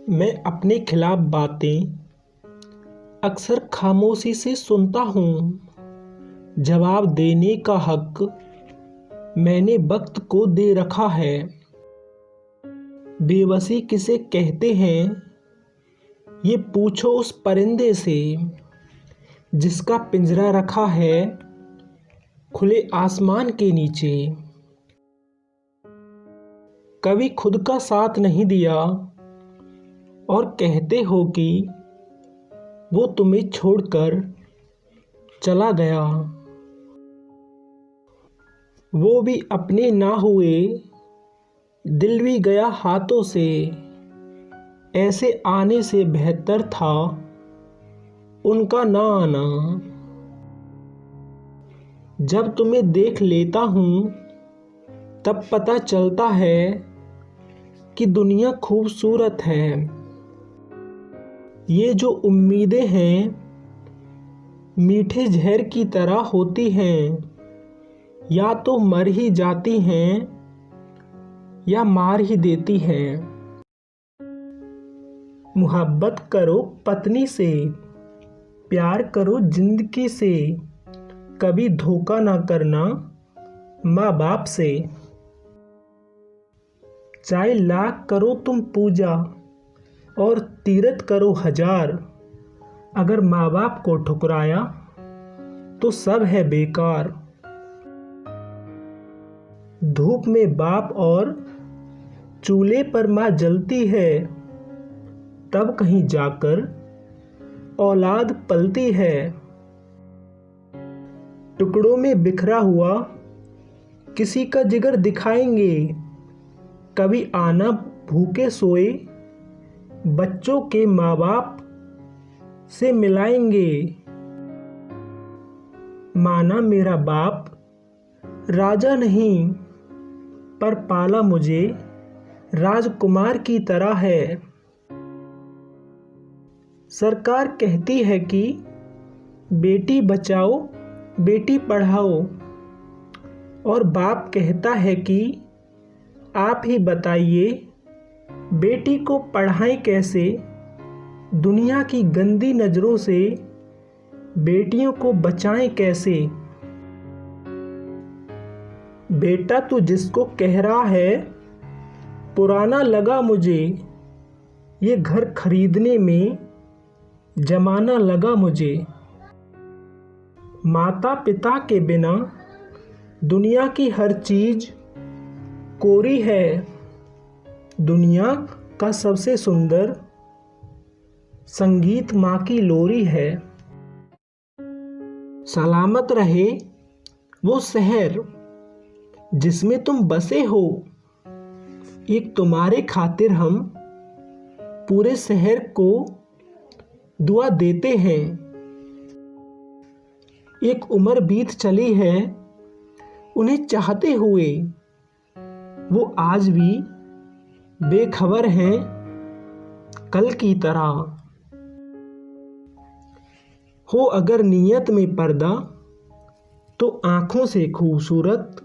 मैं अपने खिलाफ बातें अक्सर खामोशी से सुनता हूँ। जवाब देने का हक मैंने वक्त को दे रखा है। बेबसी किसे कहते हैं ये पूछो उस परिंदे से जिसका पिंजरा रखा है खुले आसमान के नीचे। कभी खुद का साथ नहीं दिया और कहते हो कि वो तुम्हें छोड़कर चला गया। वो भी अपने ना हुए, दिल भी गया हाथों से। ऐसे आने से बेहतर था उनका ना आना। जब तुम्हें देख लेता हूँ तब पता चलता है कि दुनिया खूबसूरत है। ये जो उम्मीदें हैं मीठे जहर की तरह होती हैं, या तो मर ही जाती हैं या मार ही देती हैं। मोहब्बत करो पत्नी से, प्यार करो जिंदगी से, कभी धोखा ना करना माँ बाप से। चाहे लाख करो तुम पूजा और तीरथ करो हजार, अगर माँ बाप को ठुकराया तो सब है बेकार। धूप में बाप और चूल्हे पर माँ जलती है, तब कहीं जाकर औलाद पलती है। टुकड़ों में बिखरा हुआ किसी का जिगर दिखाएंगे, कभी आना भूखे सोए बच्चों के माँ बाप से मिलाएंगे। माना मेरा बाप राजा नहीं, पर पाला मुझे राजकुमार की तरह है। सरकार कहती है कि बेटी बचाओ बेटी पढ़ाओ, और बाप कहता है कि आप ही बताइए बेटी को पढ़ाएं कैसे। दुनिया की गंदी नज़रों से बेटियों को बचाएं कैसे। बेटा तू जिसको कह रहा है पुराना लगा मुझे, ये घर खरीदने में जमाना लगा मुझे। माता पिता के बिना दुनिया की हर चीज़ कोरी है। दुनिया का सबसे सुंदर संगीत माँ की लोरी है। सलामत रहे वो शहर जिसमें तुम बसे हो, एक तुम्हारे खातिर हम पूरे शहर को दुआ देते हैं। एक उम्र बीत चली है उन्हें चाहते हुए, वो आज भी बेखबर हैं कल की तरह। हो अगर नीयत में पर्दा तो आंखों से खूबसूरत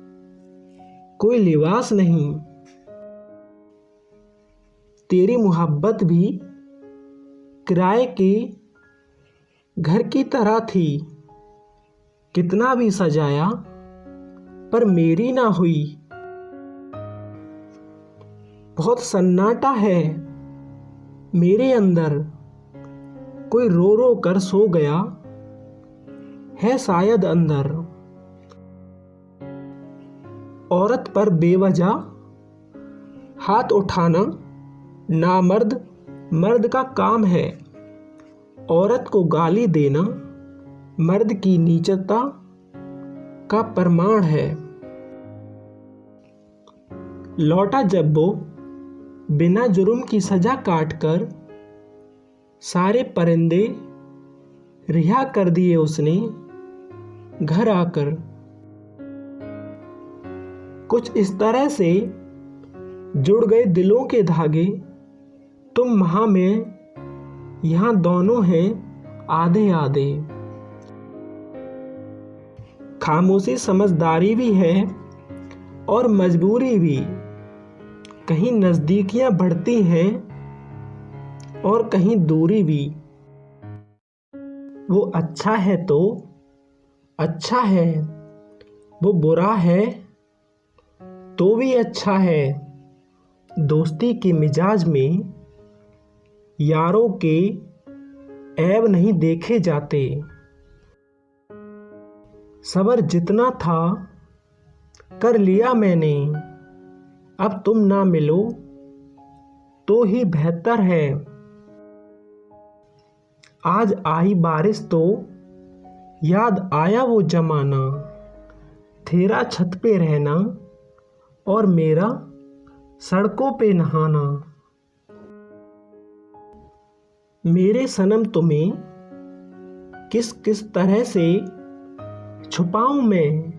कोई लिबास नहीं। तेरी मोहब्बत भी किराए के घर की तरह थी, कितना भी सजाया पर मेरी ना हुई। बहुत सन्नाटा है मेरे अंदर, कोई रो रो कर सो गया है शायद अंदर। औरत पर बेवजह हाथ उठाना नामर्द मर्द का काम है। औरत को गाली देना मर्द की नीचता का प्रमाण है। लौटा जब वो बिना जुर्म की सजा काटकर, सारे परिंदे रिहा कर दिए उसने घर आकर। कुछ इस तरह से जुड़ गए दिलों के धागे, तुम वहां में यहाँ दोनों हैं आधे आधे। खामोशी समझदारी भी है और मजबूरी भी। कहीं नज़दीकियाँ बढ़ती हैं और कहीं दूरी भी। वो अच्छा है तो अच्छा है, वो बुरा है तो भी अच्छा है। दोस्ती के मिजाज में यारों के ऐब नहीं देखे जाते। सब्र जितना था कर लिया मैंने, अब तुम ना मिलो तो ही बेहतर है। आज आई बारिश तो याद आया वो जमाना, तेरा छत पे रहना और मेरा सड़कों पे नहाना। मेरे सनम तुम्हें किस किस तरह से छुपाऊं मैं,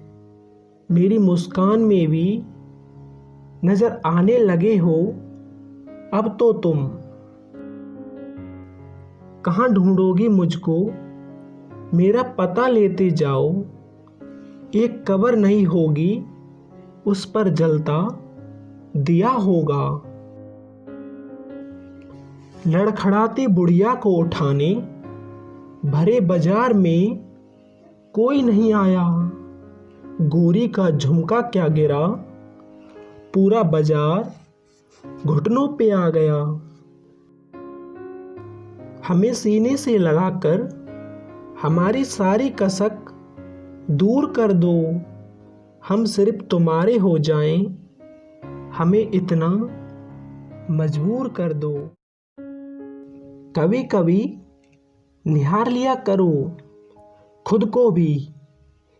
मेरी मुस्कान में भी नजर आने लगे हो अब तो तुम। कहाँ ढूंढोगी मुझको मेरा पता लेते जाओ, एक कब्र नहीं होगी उस पर जलता दिया होगा। लड़खड़ाती बुढ़िया को उठाने भरे बाजार में कोई नहीं आया, गोरी का झुमका क्या गिरा पूरा बाजार घुटनों पे आ गया। हमें सीने से लगाकर हमारी सारी कसक दूर कर दो, हम सिर्फ तुम्हारे हो जाएं, हमें इतना मजबूर कर दो। कभी कभी निहार लिया करो खुद को भी,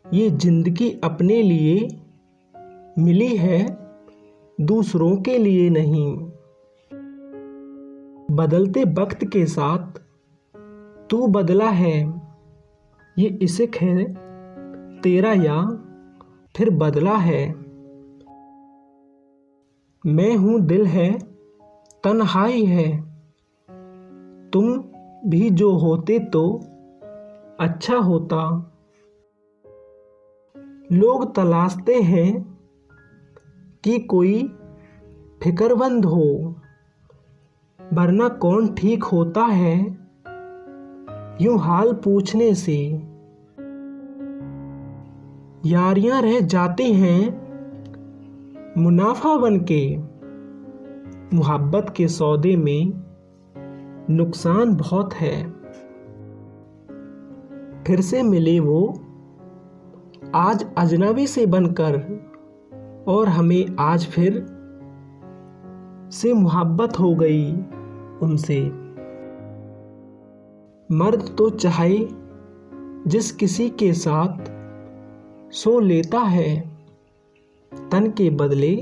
ये जिंदगी अपने लिए मिली है दूसरों के लिए नहीं। बदलते वक्त के साथ तू बदला है, ये इश्क है तेरा या फिर बदला है। मैं हूँ दिल है तन्हाई है, तुम भी जो होते तो अच्छा होता। लोग तलाशते हैं कि कोई फिक्रमंद हो, वरना कौन ठीक होता है यूं हाल पूछने से। यारियां रह जाती हैं मुनाफा बनके, मोहब्बत के सौदे में नुकसान बहुत है। फिर से मिले वो आज अजनबी से बनकर, और हमें आज फिर से मोहब्बत हो गई उनसे। मर्द तो चाहे जिस किसी के साथ सो लेता है, तन के बदले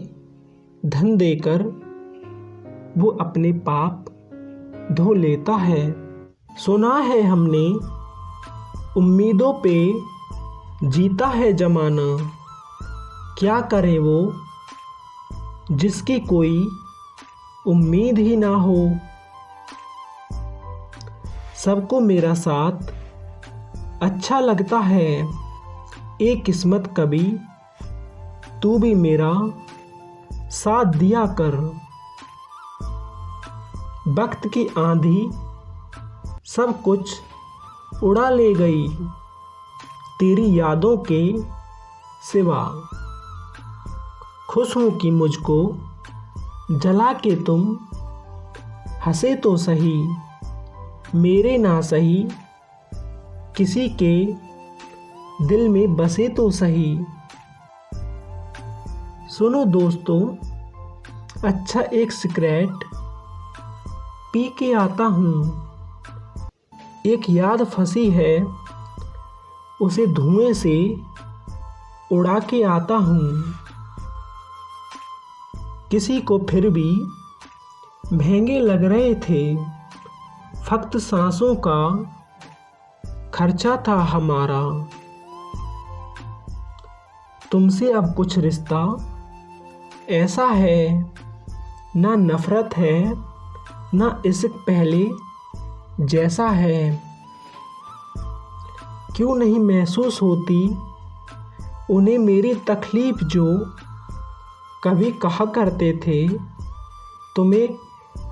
धन देकर वो अपने पाप धो लेता है। सुना है हमने उम्मीदों पे जीता है जमाना, क्या करे वो जिसकी कोई उम्मीद ही ना हो। सबको मेरा साथ अच्छा लगता है, एक किस्मत कभी तू भी मेरा साथ दिया कर। वक्त की आंधी सब कुछ उड़ा ले गई, तेरी यादों के सिवा। खुश हूँ कि मुझको जला के तुम हंसे तो सही, मेरे ना सही किसी के दिल में बसे तो सही। सुनो दोस्तों, अच्छा एक सिगरेट पी के आता हूँ, एक याद फंसी है उसे धुएं से उड़ा के आता हूँ। किसी को फिर भी महंगे लग रहे थे, फक्त सांसों का खर्चा था हमारा। तुमसे अब कुछ रिश्ता ऐसा है, ना नफरत है ना इश्क पहले जैसा है। क्यों नहीं महसूस होती उन्हें मेरी तकलीफ जो कभी कहा करते थे, तुम्हें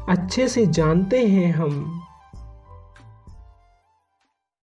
अच्छे से जानते हैं हम।